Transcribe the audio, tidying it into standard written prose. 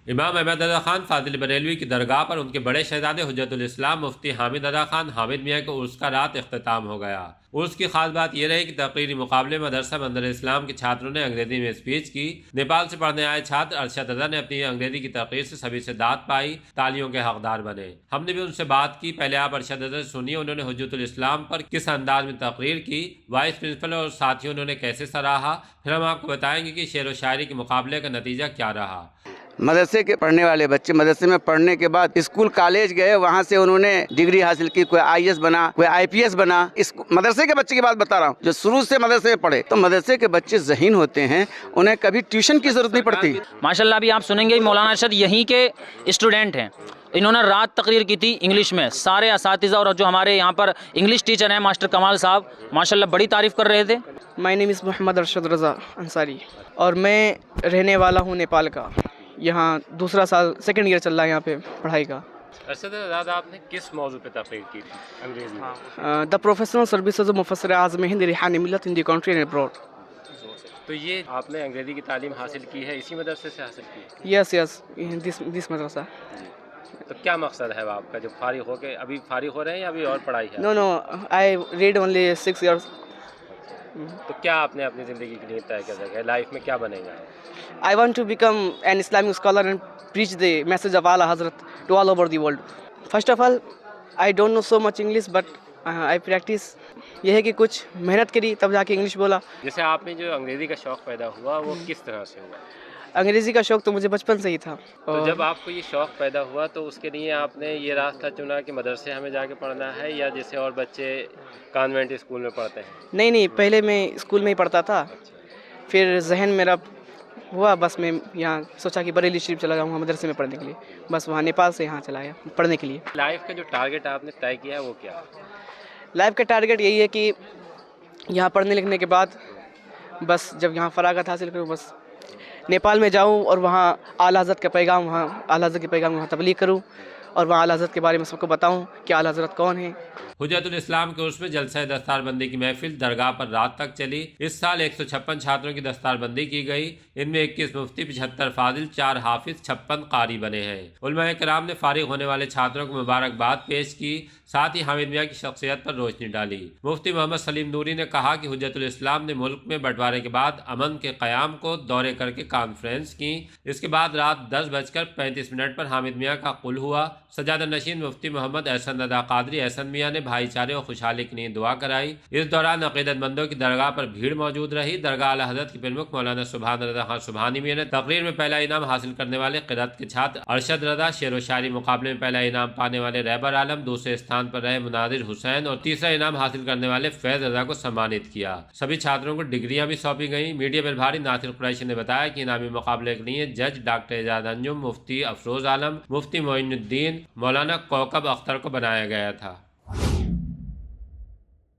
امام احمد رضا خان فاضل بریلوی کی درگاہ پر ان کے بڑے شہزادے حجت الاسلام مفتی حامد رضا خان حامد میاں کے عرس کا رات اختتام ہو گیا۔ عرس کی خاص بات یہ رہی کہ تقریری مقابلے میں مدرسہ منظر اسلام کے چھاتروں نے انگریزی میں اسپیچ کی۔ نیپال سے پڑھنے آئے چھاتر ارشد رضا نے اپنی انگریزی کی تقریر سے سبھی سے داد پائی، تالیوں کے حقدار بنے۔ ہم نے بھی ان سے بات کی، پہلے آپ ارشد رضا سے سنیے انہوں نے حجت الاسلام پر کس انداز میں تقریر کی، وائس پرنسپل اور ساتھیوں نے کیسے سراہا، پھر ہم آپ کو بتائیں گے کہ شعر و شاعری کے مقابلے کا نتیجہ کیا رہا۔ مدرسے کے پڑھنے والے بچے مدرسے میں پڑھنے کے بعد اسکول کالج گئے، وہاں سے انہوں نے ڈگری حاصل کی، کوئی IAS بنا، کوئی IPS بنا۔ اس مدرسے کے بچے کی بات بتا رہا ہوں جو شروع سے مدرسے میں پڑھے، تو مدرسے کے بچے ذہین ہوتے ہیں، انہیں کبھی ٹیوشن کی ضرورت نہیں پڑتی۔ ماشاءاللہ ابھی آپ سنیں گے مولانا ارشد یہیں کے اسٹوڈنٹ ہیں، انہوں نے رات تقریر کی تھی انگلش میں، سارے اساتذہ اور جو ہمارے یہاں پر انگلش ٹیچر ہیں ماسٹر کمال صاحب ماشاءاللہ بڑی تعریف کر رہے تھے۔ مائی نیم از محمد ارشد رضا انصاری اور میں رہنے والا ہوں نیپال کا، یہاں دوسرا سال سیکنڈ ایئر چل رہا ہے یہاں پہ پڑھائی کا۔ ارشد رضا آپ نے کس موضوع پہ تقریر کی تھی انگریزی میں؟ دا پروفیشنل سروسز مفسر اعظم ہند ریحان ملت ان دی کنٹری اینڈ ابراڈ۔ تو یہ آپ نے انگریزی کی تعلیم حاصل کی ہے اسی مدرسے سے حاصل کی؟ یس یس دس مدرسہ۔ تو کیا مقصد ہے آپ کا جب فارغ ہو کے، ابھی فارغ ہو رہے ہیں یا ابھی اور پڑھائی ہے؟ نو آئی ریڈ اونلی 6 ایئرس۔ تو کیا آپ نے اپنی زندگی کے لیے طے کر رکھا ہے، لائف میں کیا بنے گا؟ I want to become an Islamic scholar and preach the message of Allah Hazrat to all over the world. First of all, I don't know so much English, but I practice. یہ ہے کہ کچھ محنت کری تب جا کے English بولا۔ جیسے آپ میں جو انگریزی کا شوق پیدا ہوا وہ کس طرح سے ہوا؟ انگریزی کا شوق تو مجھے بچپن سے ہی تھا۔ تو جب آپ کو یہ شوق پیدا ہوا تو اس کے لیے آپ نے یہ راستہ چنا کہ مدرسے ہمیں جا کے پڑھنا ہے، یا جیسے اور بچے کانوینٹ اسکول میں پڑھتے ہیں؟ نہیں، پہلے میں اسکول میں ہی پڑھتا تھا، پھر ذہن میرا ہوا، بس میں یہاں سوچا کہ بریلی شریف چلا جاؤں گا مدرسے میں پڑھنے کے لیے، بس وہاں نیپال سے یہاں چلا گیا پڑھنے کے لیے۔ لائف کا جو ٹارگیٹ آپ نے طے کیا ہے وہ کیا؟ لائف کا ٹارگیٹ یہی ہے کہ یہاں پڑھنے لکھنے کے بعد بس جب یہاں فراغت حاصل کروں، بس نیپال میں جاؤں اور وہاں اعلیٰ حضرت کا پیغام، وہاں اعلیٰ حضرت کے پیغام وہاں تبلیغ کروں اور وہاں اعلیٰ حضرت کے بارے میں سب کو بتاؤں کہ اعلیٰ حضرت کون ہیں۔ حجت الاسلام کے عرس میں جلسہ دستار بندی کی محفل درگاہ پر رات تک چلی۔ اس سال 156 چھاتروں کی دستار بندی کی گئی، ان میں 21 مفتی، 75 فاضل، 4 حافظ، 56 قاری بنے ہیں۔ علماء کرام نے فارغ ہونے والے چھاتروں کو مبارکباد پیش کی، ساتھ ہی حامد میاں کی شخصیت پر روشنی ڈالی۔ مفتی محمد سلیم نوری نے کہا کہ حجت الاسلام نے ملک میں بنٹوارے کے بعد امن کے قیام کو دورے کر کے کانفرنس کی۔ اس کے بعد رات 10:35 پر حامد میاں کا قل ہوا۔ سجادہ نشین مفتی محمد احسن رضا قادری احسن میاں نے بھائی چارے اور خوشحالی کے لیے دعا کرائی۔ اس دوران عقیدت مندوں کی درگاہ پر بھیڑ موجود رہی۔ درگاہ اعلیٰ حضرت کے پرمکھ مولانا سبحان رضا خان سبحانی میاں نے تقریر میں پہلا انعام حاصل کرنے والے قرأت کے چھاتر ارشد رضا، شعر و شاعری مقابلے میں پہلا انعام پانے والے رہبر عالم، دوسرے استھان پر رہے مناظر حسین اور تیسرا انعام حاصل کرنے والے فیض رضا کو سمانت کیا۔ سبھی چھاتروں کو ڈگریاں بھی سونپی گئیں۔ میڈیا پر بھاری ناصر قریشی نے بتایا کہ انعامی مقابلے کے لیے جج ڈاکٹر اعجاز انجم، مفتی افروز عالم، مفتی معین الدین، مولانا کوکب اختر کو بنایا گیا تھا۔